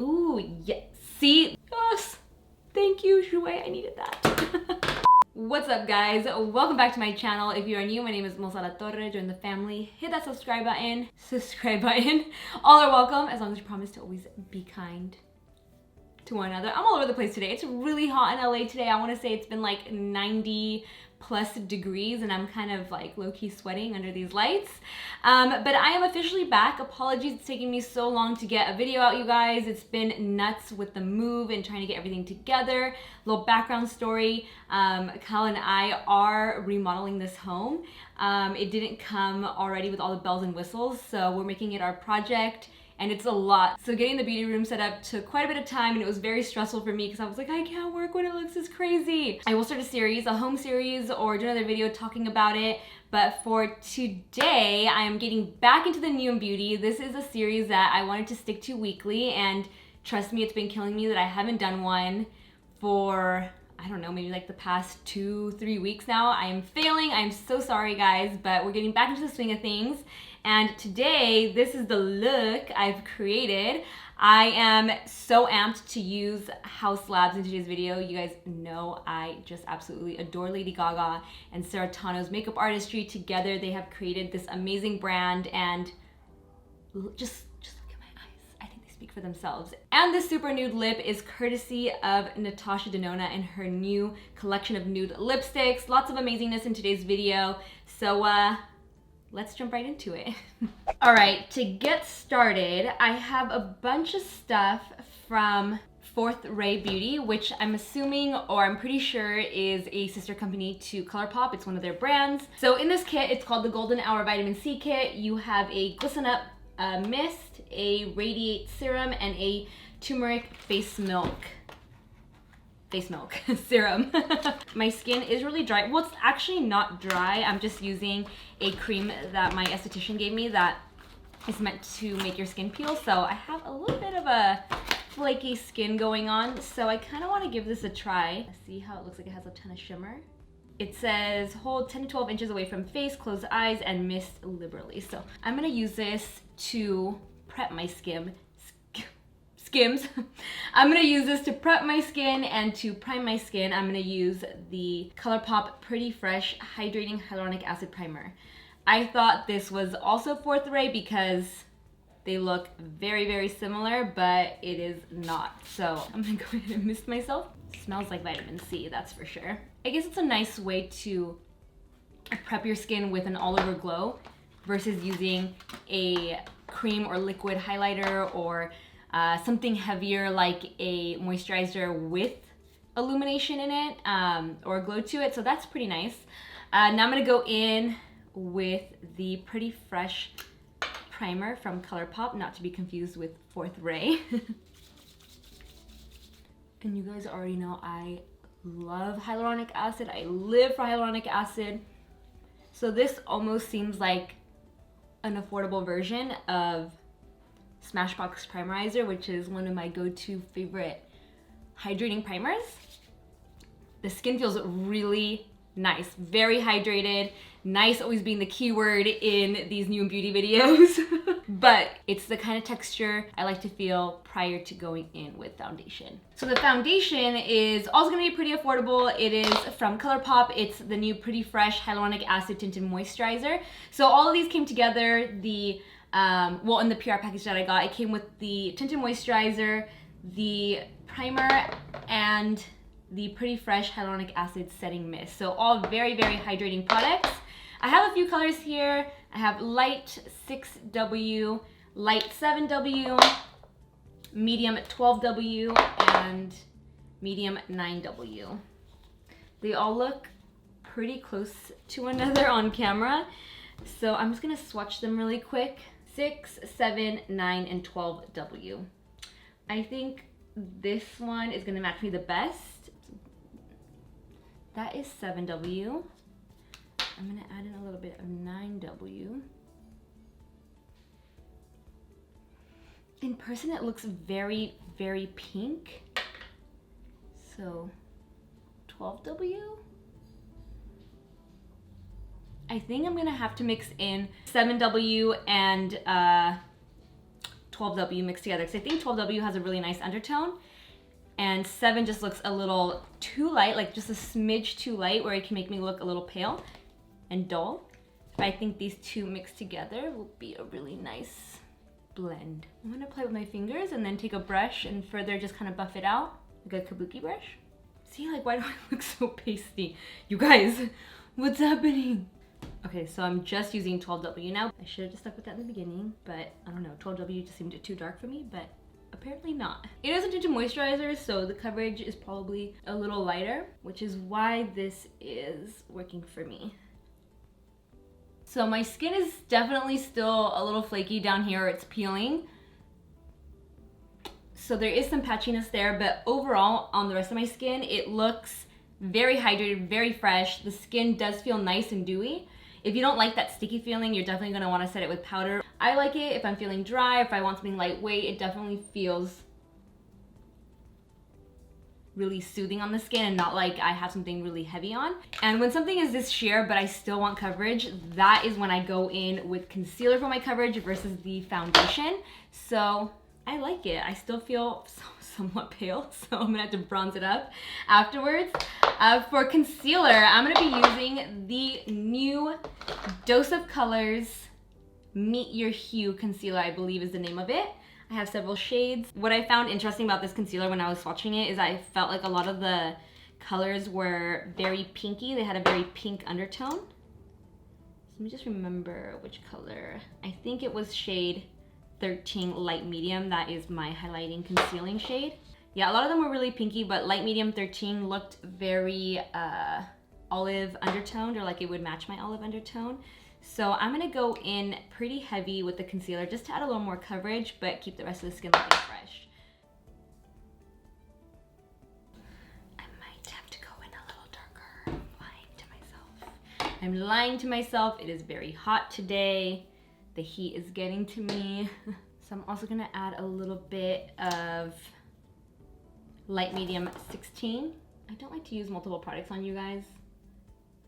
Ooh, yes. See? Yes. Thank you, JOUER. I needed that. What's up, guys? Welcome back to my channel. If you are new, my name is Alatorre. Join the family. Hit that subscribe button. All are welcome, as long as you promise to always be kind to one another. I'm all over the place today. It's really hot in LA today. I want to say it's been like 90+ degrees and I'm kind of like low-key sweating under these lights. But I am officially back. Apologies it's taking me so long to get a video out, you guys. It's been nuts with the move and trying to get everything together. Little background story. Kyle and I are remodeling this home. It didn't come already with all the bells and whistles, so we're making it our project. And it's a lot. So getting the beauty room set up took quite a bit of time and it was very stressful for me because I was like, I can't work when it looks this crazy. I will start a series, a home series, or do another video talking about it. But for today, I am getting back into the new beauty. This is a series that I wanted to stick to weekly, and trust me, it's been killing me that I haven't done one for, I don't know, maybe like the past 2-3 weeks now. I am failing. I'm so sorry, guys, but we're getting back into the swing of things. And today, this is the look I've created. I am so amped to use HAUS Labs in today's video. You guys know I just absolutely adore Lady Gaga and Sarah Tano's makeup artistry. Together, they have created this amazing brand, and just look at my eyes. I think they speak for themselves. And this super nude lip is courtesy of Natasha Denona and her new collection of nude lipsticks. Lots of amazingness in today's video. So, let's jump right into it. All right, to get started, I have a bunch of stuff from Fourth Ray Beauty, which I'm assuming, or I'm pretty sure, is a sister company to ColourPop. It's one of their brands. So in this kit, it's called the Golden Hour Vitamin C Kit. You have a Glisten Up mist, a Radiate serum, and a turmeric face milk serum. My skin is really dry. Well, it's actually not dry. I'm just using a cream that my esthetician gave me that is meant to make your skin peel. So I have a little bit of a flaky skin going on. So I kind of want to give this a try. See how it looks like it has a ton of shimmer. It says hold 10 to 12 inches away from face, close eyes, and mist liberally. So I'm gonna use this to prep my skims. I'm gonna use this to prep my skin, and to prime my skin, I'm gonna use the ColourPop Pretty Fresh Hydrating Hyaluronic Acid Primer. I thought this was also Fourth Ray because they look very, very similar, but it is not. So I'm gonna go ahead and mist myself. It smells like vitamin C, that's for sure. I guess it's a nice way to prep your skin with an all-over glow versus using a cream or liquid highlighter or something heavier like a moisturizer with illumination in it, or a glow to it. So that's pretty nice. Now I'm gonna go in with the Pretty Fresh primer from ColourPop, not to be confused with Fourth Ray. And you guys already know I love hyaluronic acid. I live for hyaluronic acid. So this almost seems like an affordable version of SMASHBOX Primerizer, which is one of my go-to favorite hydrating primers. The skin feels really nice, very hydrated. Nice always being the keyword in these new beauty videos. But it's the kind of texture I like to feel prior to going in with foundation. So the foundation is also gonna be pretty affordable. It is from ColourPop. It's the new Pretty Fresh Hyaluronic Acid Tinted Moisturizer. So all of these came together. The well, in the PR package that I got, it came with the tinted moisturizer, the primer, and the Pretty Fresh Hyaluronic Acid Setting Mist. So all very, very hydrating products. I have a few colors here. I have light 6W, light 7W, medium 12W, and medium 9W. They all look pretty close to one another on camera. So I'm just gonna swatch them really quick. 6, 7, 9, and 12W. I think this one is gonna match me the best. That is 7W. I'm gonna add in a little bit of 9W. In person, it looks very, very pink. So 12W. I think I'm gonna have to mix in 7W and 12W mixed together, because I think 12W has a really nice undertone, and 7 just looks a little too light, like just a smidge too light, where it can make me look a little pale and dull. But I think these two mixed together will be a really nice blend. I'm gonna apply with my fingers and then take a brush and further just kind of buff it out, like a kabuki brush. See, like, why do I look so pasty? You guys, what's happening? Okay, so I'm just using 12W now. I should have just stuck with that in the beginning, but I don't know, 12W just seemed too dark for me, but apparently not. It is a tinted moisturizer, so the coverage is probably a little lighter, which is why this is working for me. So my skin is definitely still a little flaky down here. It's peeling. So there is some patchiness there, but overall on the rest of my skin, it looks very hydrated, very fresh. The skin does feel nice and dewy. If you don't like that sticky feeling, you're definitely gonna wanna set it with powder. I like it if I'm feeling dry, if I want something lightweight. It definitely feels really soothing on the skin and not like I have something really heavy on. And when something is this sheer but I still want coverage, that is when I go in with concealer for my coverage versus the foundation. So I like it. I still feel somewhat pale, so I'm gonna have to bronze it up afterwards. For concealer, I'm gonna be using the new Dose of Colors Meet Your Hue concealer, I believe is the name of it. I have several shades. What I found interesting about this concealer when I was swatching it is I felt like a lot of the colors were very pinky. They had a very pink undertone. So let me just remember which color. I think it was shade 13 Light Medium. That is my highlighting concealing shade. Yeah, a lot of them were really pinky, but Light Medium 13 looked very olive undertoned, or like it would match my olive undertone. So I'm gonna go in pretty heavy with the concealer just to add a little more coverage, but keep the rest of the skin looking fresh. I might have to go in a little darker. I'm lying to myself. I'm lying to myself. It is very hot today. The heat is getting to me. So I'm also gonna add a little bit of Light Medium 16. I don't like to use multiple products on you guys.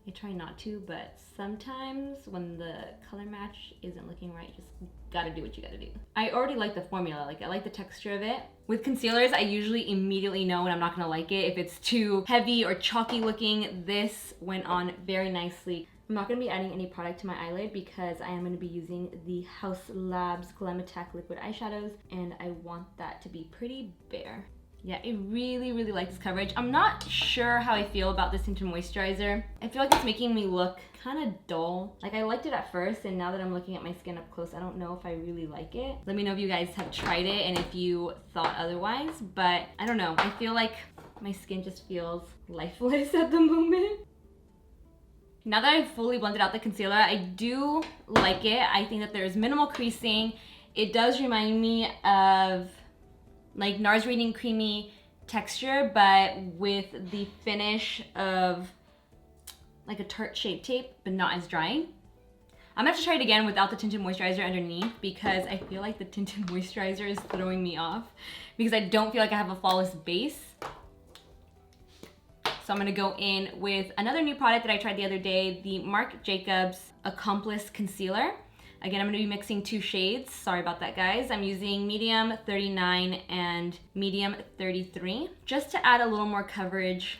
I try not to, but sometimes when the color match isn't looking right, just gotta do what you gotta do. I already like the formula, like I like the texture of it. With concealers, I usually immediately know when I'm not gonna like it. If it's too heavy or chalky looking, this went on very nicely. I'm not gonna be adding any product to my eyelid because I am gonna be using the HAUS Labs Glam Attack liquid eyeshadows, and I want that to be pretty bare. Yeah, I really, really like this coverage. I'm not sure how I feel about this tinted moisturizer. I feel like it's making me look kind of dull. Like, I liked it at first, and now that I'm looking at my skin up close, I don't know if I really like it. Let me know if you guys have tried it and if you thought otherwise, but I don't know. I feel like my skin just feels lifeless at the moment. Now that I've fully blended out the concealer, I do like it. I think that there's minimal creasing. It does remind me of like NARS Radiant Creamy texture, but with the finish of like a Tarte Shape Tape, but not as drying. I'm gonna have to try it again without the tinted moisturizer underneath because I feel like the tinted moisturizer is throwing me off because I don't feel like I have a flawless base. So I'm gonna go in with another new product that I tried the other day, the Marc Jacobs Accomplice Concealer. Again, I'm gonna be mixing two shades. Sorry about that, guys. I'm using medium 39 and medium 33, just to add a little more coverage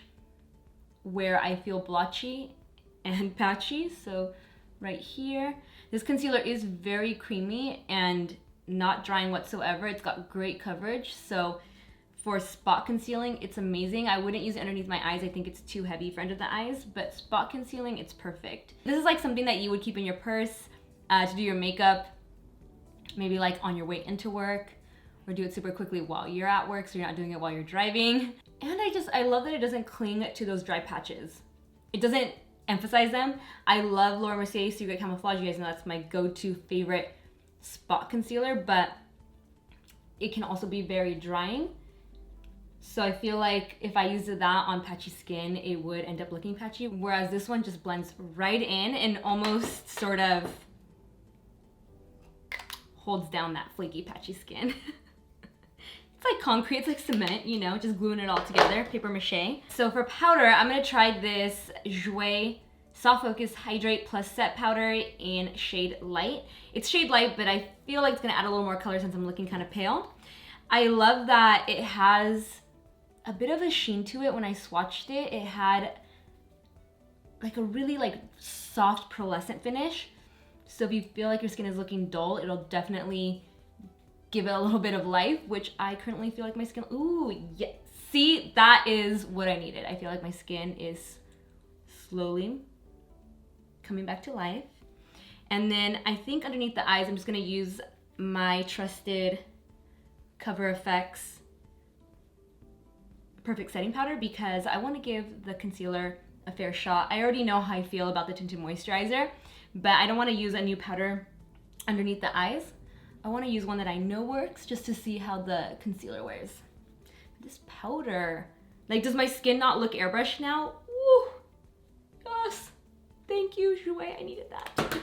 where I feel blotchy and patchy. So right here, this concealer is very creamy and not drying whatsoever. It's got great coverage. So for spot concealing, it's amazing. I wouldn't use it underneath my eyes. I think it's too heavy for under the eyes, but spot concealing, it's perfect. This is like something that you would keep in your purse to do your makeup, maybe like on your way into work, or do it super quickly while you're at work so you're not doing it while you're driving. And I love that it doesn't cling to those dry patches. It doesn't emphasize them. I love Laura Mercier's Secret Camouflage. You guys know that's my go-to favorite spot concealer, but it can also be very drying. So I feel like if I used that on patchy skin, it would end up looking patchy, whereas this one just blends right in and almost sort of holds down that flaky, patchy skin. It's like concrete, it's like cement, you know, just gluing it all together, paper mache. So for powder, I'm gonna try this JOUER Soft Focus Hydrate Plus Set Powder in shade Light. It's shade Light, but I feel like it's gonna add a little more color since I'm looking kind of pale. I love that it has a bit of a sheen to it. When I swatched it, it had like a really like soft pearlescent finish. So if you feel like your skin is looking dull, it'll definitely give it a little bit of life, which I currently feel like my skin, ooh, yeah. See, that is what I needed. I feel like my skin is slowly coming back to life. And then I think underneath the eyes, I'm just gonna use my trusted Cover FX Perfect Setting Powder because I wanna give the concealer a fair shot. I already know how I feel about the Tinted Moisturizer, but I don't wanna use a new powder underneath the eyes. I wanna use one that I know works just to see how the concealer wears. This powder, like, does my skin not look airbrushed now? Woo! Yes, thank you, JOUER, I needed that.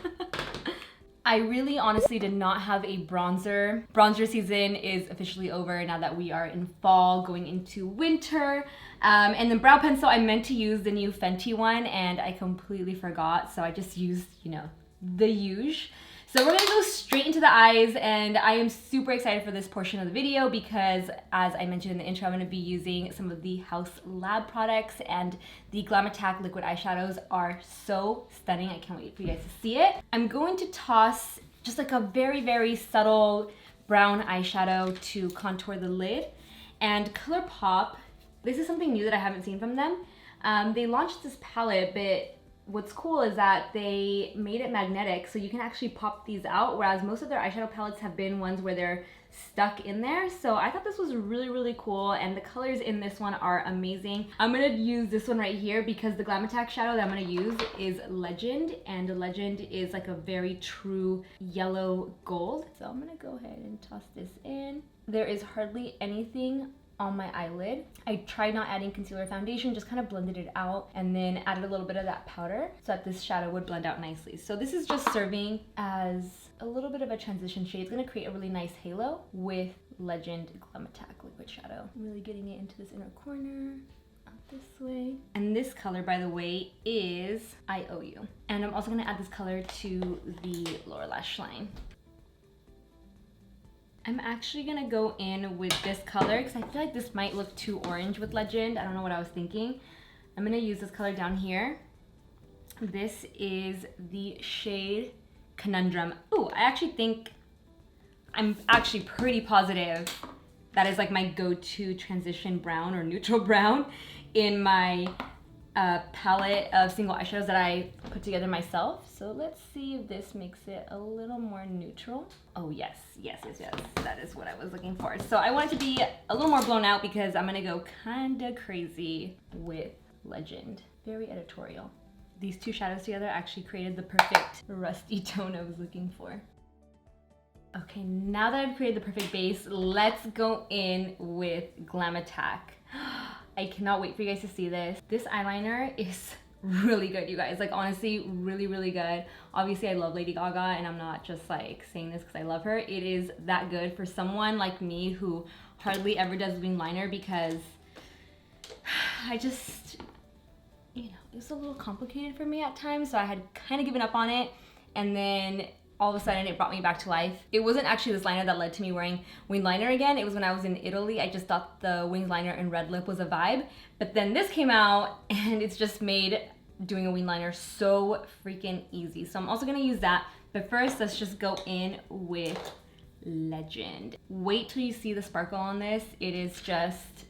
I really honestly did not have a bronzer. Bronzer season is officially over now that we are in fall, going into winter. And the brow pencil, I meant to use the new Fenty one and I completely forgot. So I just used, you know, the usual. So we're gonna go straight into the eyes, and I am super excited for this portion of the video because, as I mentioned in the intro, I'm gonna be using some of the HAUS Lab products, and the Glam Attack liquid eyeshadows are so stunning. I can't wait for you guys to see it. I'm going to toss just like a very, very subtle brown eyeshadow to contour the lid. And ColourPop, this is something new that I haven't seen from them. They launched this palette, but what's cool is that they made it magnetic, so you can actually pop these out, whereas most of their eyeshadow palettes have been ones where they're stuck in there. So I thought this was really, really cool, and the colors in this one are amazing. I'm gonna use this one right here because the Glam Attack shadow that I'm gonna use is Legend, and Legend is like a very true yellow gold. So I'm gonna go ahead and toss this in. There is hardly anything on my eyelid. I tried not adding concealer foundation, just kind of blended it out and then added a little bit of that powder so that this shadow would blend out nicely. So this is just serving as a little bit of a transition shade. It's gonna create a really nice halo with Legend Glam Attack liquid shadow. I'm really getting it into this inner corner, out this way. And this color, by the way, is I Owe You. And I'm also gonna add this color to the lower lash line. I'm actually gonna go in with this color because I feel like this might look too orange with Legend. I don't know what I was thinking. I'm gonna use this color down here. This is the shade Conundrum. Ooh, I actually think, I'm actually pretty positive that is like my go-to transition brown or neutral brown in my palette of single eyeshadows that I put together myself. So let's see if this makes it a little more neutral. Oh yes, yes, yes, yes. That is what I was looking for. So I want it to be a little more blown out because I'm gonna go kinda crazy with Legend. Very editorial. These two shadows together actually created the perfect rusty tone I was looking for. Okay, now that I've created the perfect base, let's go in with Glam Attack. I cannot wait for you guys to see this. This eyeliner is really good, you guys. Like, honestly, really, really good. Obviously, I love Lady Gaga, and I'm not just like saying this because I love her. It is that good for someone like me who hardly ever does wing liner because I just, you know, it was a little complicated for me at times, so I had kind of given up on it, and then all of a sudden it brought me back to life. It wasn't actually this liner that led to me wearing winged liner again. It was when I was in Italy. I just thought the winged liner and red lip was a vibe. But then this came out and it's just made doing a winged liner so freaking easy. So I'm also gonna use that. But first, let's just go in with Legend. Wait till you see the sparkle on this. It is just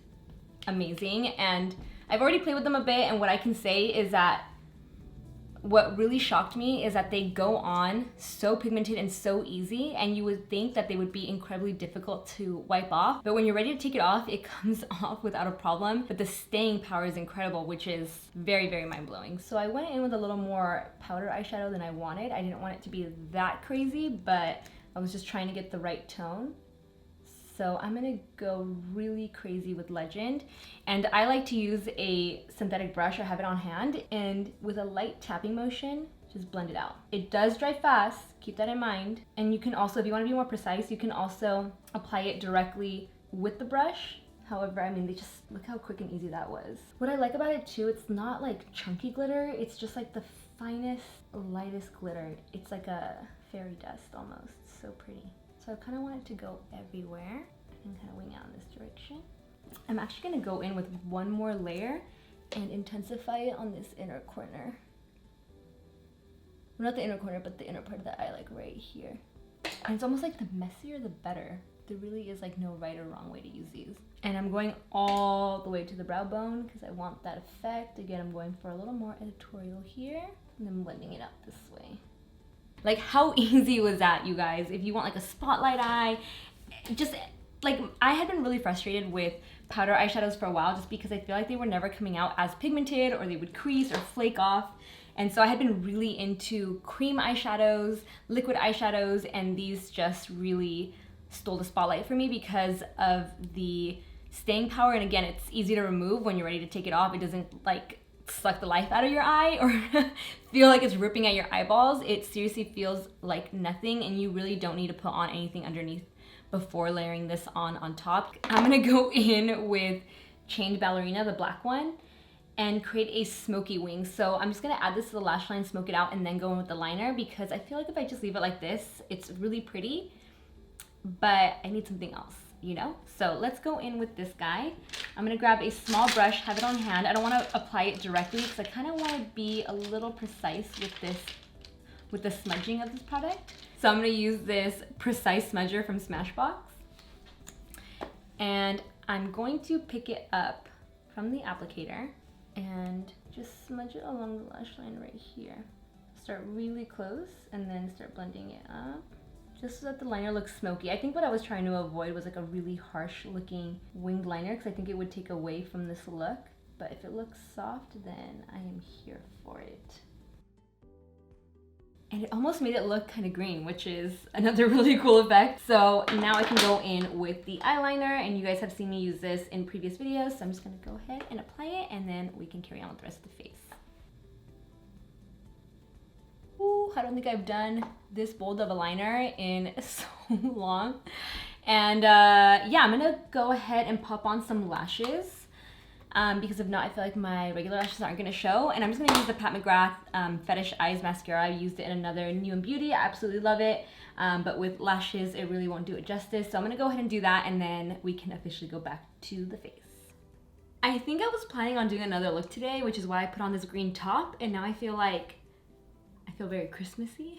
amazing. And I've already played with them a bit, and what I can say is that what really shocked me is that they go on so pigmented and so easy, and you would think that they would be incredibly difficult to wipe off. But when you're ready to take it off, it comes off without a problem. But the staying power is incredible, which is very, very mind-blowing. So I went in with a little more powder eyeshadow than I wanted. I didn't want it to be that crazy, but I was just trying to get the right tone. So I'm gonna go really crazy with Legend. And I like to use a synthetic brush, I have it on hand, and with a light tapping motion, just blend it out. It does dry fast, keep that in mind. And you can also, if you wanna be more precise, you can also apply it directly with the brush. However, I mean, they just, look how quick and easy that was. What I like about it too, it's not like chunky glitter, it's just like the finest, lightest glitter. It's like a fairy dust almost. So pretty. So I kind of want it to go everywhere and kind of wing out in this direction. I'm actually going to go in with one more layer and intensify it on this inner corner. Well, not the inner corner, but the inner part of the eye, like right here. And it's almost like the messier the better. There really is like no right or wrong way to use these. And I'm going all the way to the brow bone because I want that effect. Again, I'm going for a little more editorial here and then blending it out this way. Like, how easy was that, you guys? If you want like a spotlight eye, just like, I had been really frustrated with powder eyeshadows for a while just because I feel like they were never coming out as pigmented, or they would crease or flake off. And so I had been really into cream eyeshadows, liquid eyeshadows, and these just really stole the spotlight for me because of the staying power. And again, it's easy to remove when you're ready to take it off. It doesn't like suck the life out of your eye or feel like it's ripping at your eyeballs. It seriously feels like nothing, and you really don't need to put on anything underneath before layering this on top. I'm gonna go in with Chained Ballerina, the black one, and create a smoky wing. So I'm just gonna add this to the lash line, smoke it out, and then go in with the liner, because I feel like if I just leave it like this, it's really pretty, but I need something else, you know? So let's go in with this guy. I'm gonna grab a small brush, have it on hand. I don't wanna apply it directly because I kinda wanna be a little precise with this, with the smudging of this product. So I'm gonna use this Precise Smudger from Smashbox. And I'm going to pick it up from the applicator and just smudge it along the lash line right here. Start really close and then start blending it up, just so that the liner looks smoky. I think what I was trying to avoid was like a really harsh looking winged liner, because I think it would take away from this look. But if it looks soft, then I am here for it. And it almost made it look kind of green, which is another really cool effect. So now I can go in with the eyeliner, and you guys have seen me use this in previous videos. So I'm just gonna go ahead and apply it, and then we can carry on with the rest of the face. Ooh, I don't think I've done this bold of a liner in so long. And yeah, I'm gonna go ahead and pop on some lashes. Because if not, I feel like my regular lashes aren't gonna show. And I'm just gonna use the Pat McGrath Fetish Eyes mascara. I used it in another New and Beauty. I absolutely love it. But with lashes, it really won't do it justice. So I'm gonna go ahead and do that, and then we can officially go back to the face. I think I was planning on doing another look today, which is why I put on this green top. And now I feel very Christmassy.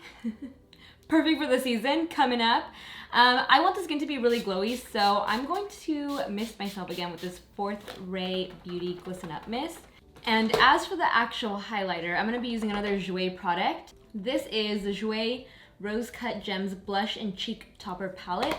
Perfect for the season coming up. I want the skin to be really glowy, so I'm going to mist myself again with this Fourth Ray Beauty Glisten Up Mist. And as for the actual highlighter, I'm going to be using another JOUER product. This is the JOUER Rose Cut Gems Blush and Cheek Topper Palette.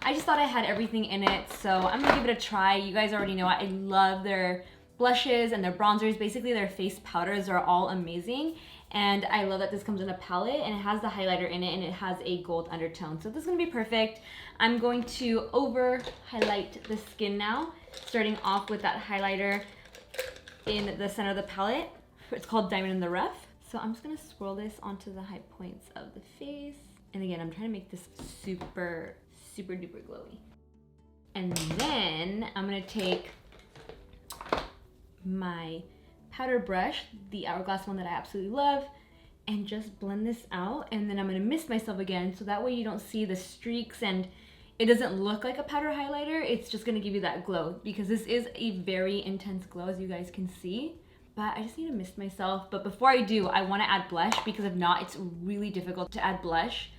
I just thought I had everything in it, so I'm going to give it a try. You guys already know I love their blushes and their bronzers. Basically, their face powders are all amazing. And I love that this comes in a palette, and it has the highlighter in it, and it has a gold undertone. So this is gonna be perfect. I'm going to over highlight the skin now, starting off with that highlighter in the center of the palette. It's called Diamond in the Rough. So I'm just gonna swirl this onto the high points of the face. And again, I'm trying to make this super, super duper glowy. And then I'm gonna take my powder brush, the Hourglass one that I absolutely love, and just blend this out. And then I'm gonna mist myself again, so that way you don't see the streaks and it doesn't look like a powder highlighter. It's just gonna give you that glow, because this is a very intense glow, as you guys can see. But I just need to mist myself. But before I do, I wanna add blush, because if not, it's really difficult to add blush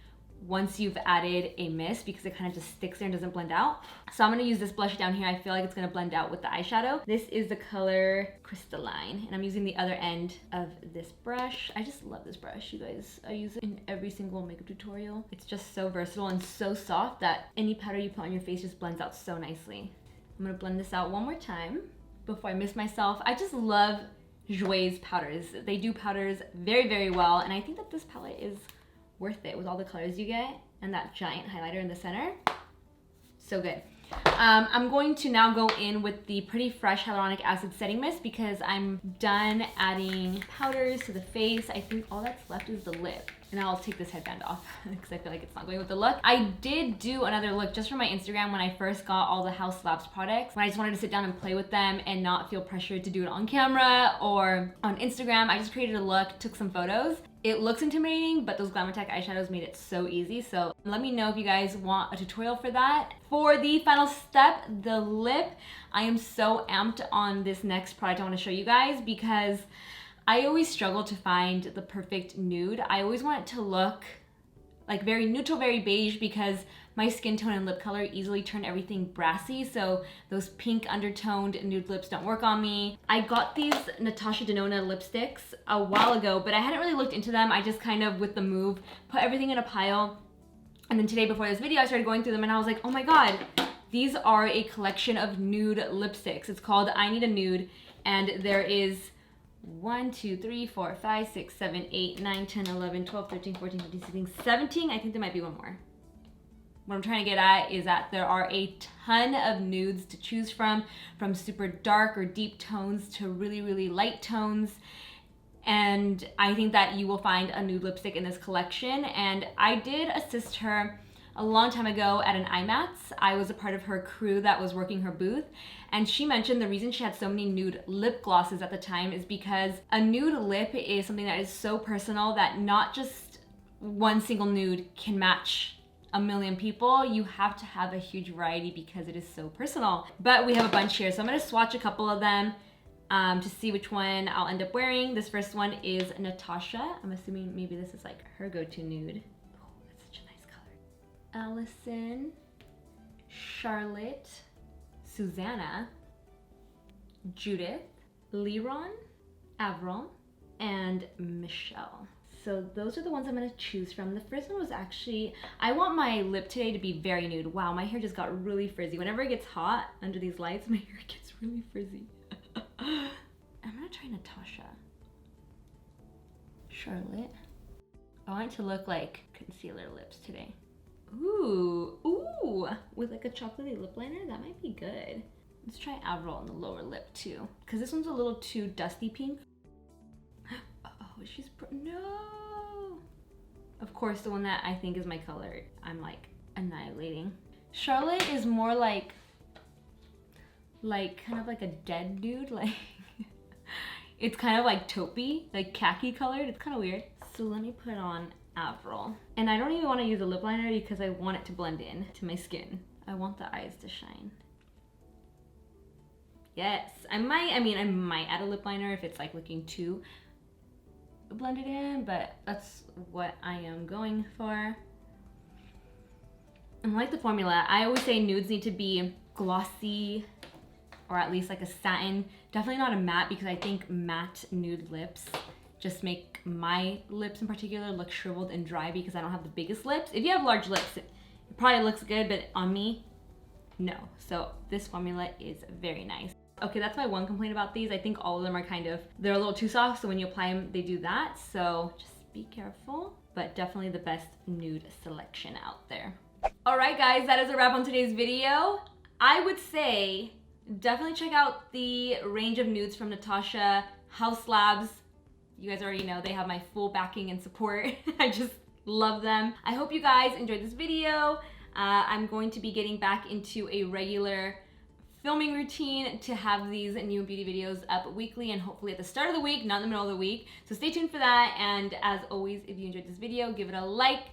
once you've added a mist, because it kind of just sticks there and doesn't blend out. So I'm gonna use this blush down here. I feel like it's gonna blend out with the eyeshadow. This is the color Crystalline, and I'm using the other end of this brush. I just love this brush, you guys. I use it in every single makeup tutorial. It's just so versatile and so soft that any powder you put on your face just blends out so nicely. I'm gonna blend this out one more time before I mist myself. I just love JOUER's powders. They do powders very, very well, and I think that this palette is worth it with all the colors you get and that giant highlighter in the center. So good. I'm going to now go in with the Pretty Fresh Hyaluronic Acid Setting Mist because I'm done adding powders to the face. I think all that's left is the lip. And I'll take this headband off because I feel like it's not going with the look. I did do another look just for my Instagram when I first got all the HAUS Labs products. When I just wanted to sit down and play with them and not feel pressured to do it on camera or on Instagram. I just created a look, took some photos. It looks intimidating, but those Glam eyeshadows made it so easy. So let me know if you guys want a tutorial for that. For the final step, the lip, I am so amped on this next product I want to show you guys because I always struggle to find the perfect nude. I always want it to look like very neutral, very beige because my skin tone and lip color easily turn everything brassy. So those pink undertoned nude lips don't work on me. I got these Natasha Denona lipsticks a while ago, but I hadn't really looked into them. I just kind of, with the move, put everything in a pile. And then today before this video, I started going through them and I was like, oh my God, these are a collection of nude lipsticks. It's called I Need a Nude, and there is 1, 2, 3, 4, 5, 6, 7, 8, 9, 10, 11, 12, 13, 14, 15, 16, 17. I think there might be one more. What I'm trying to get at is that there are a ton of nudes to choose from super dark or deep tones to really, really light tones. And I think that you will find a nude lipstick in this collection. And I did assist her a long time ago at an IMATS. I was a part of her crew that was working her booth. And she mentioned the reason she had so many nude lip glosses at the time is because a nude lip is something that is so personal that not just one single nude can match a million people. You have to have a huge variety because it is so personal. But we have a bunch here, so I'm gonna swatch a couple of them to see which one I'll end up wearing. This first one is Natasha. I'm assuming maybe this is like her go-to nude. Oh, that's such a nice color. Allison, Charlotte, Susanna, Judith, Liron, Avril, and Michelle. So those are the ones I'm gonna choose from. The first one was actually, I want my lip today to be very nude. Wow, my hair just got really frizzy. Whenever it gets hot under these lights, my hair gets really frizzy. I'm gonna try Natasha. Charlotte. I want it to look like concealer lips today. Ooh, with like a chocolatey lip liner, that might be good. Let's try Avril on the lower lip too, because this one's a little too dusty pink. Oh, no. Of course, the one that I think is my color, I'm like annihilating. Charlotte is more like kind of like a dead nude, like it's kind of like taupey, like khaki colored. It's kind of weird. So let me put on Avril. And I don't even want to use a lip liner because I want it to blend in to my skin. I want the eyes to shine. Yes, I might add a lip liner if it's like looking too blended in, but that's what I am going for. And like the formula, I always say nudes need to be glossy or at least like a satin. Definitely not a matte, because I think matte nude lips just make my lips in particular look shriveled and dry because I don't have the biggest lips. If you have large lips, it probably looks good, but on me, no. So this formula is very nice. Okay, that's my one complaint about these. I think all of them are they're a little too soft, so when you apply them, they do that. So just be careful, but definitely the best nude selection out there. All right, guys, that is a wrap on today's video. I would say definitely check out the range of nudes from Natasha, HAUS Labs. You guys already know they have my full backing and support. I just love them. I hope you guys enjoyed this video. I'm going to be getting back into a regular filming routine to have these new beauty videos up weekly and hopefully at the start of the week, not in the middle of the week. So stay tuned for that. And as always, if you enjoyed this video, give it a like,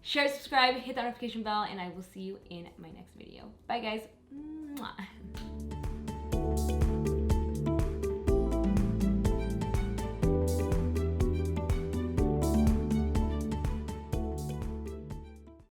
share, subscribe, hit that notification bell, and I will see you in my next video. Bye, guys. Mwah.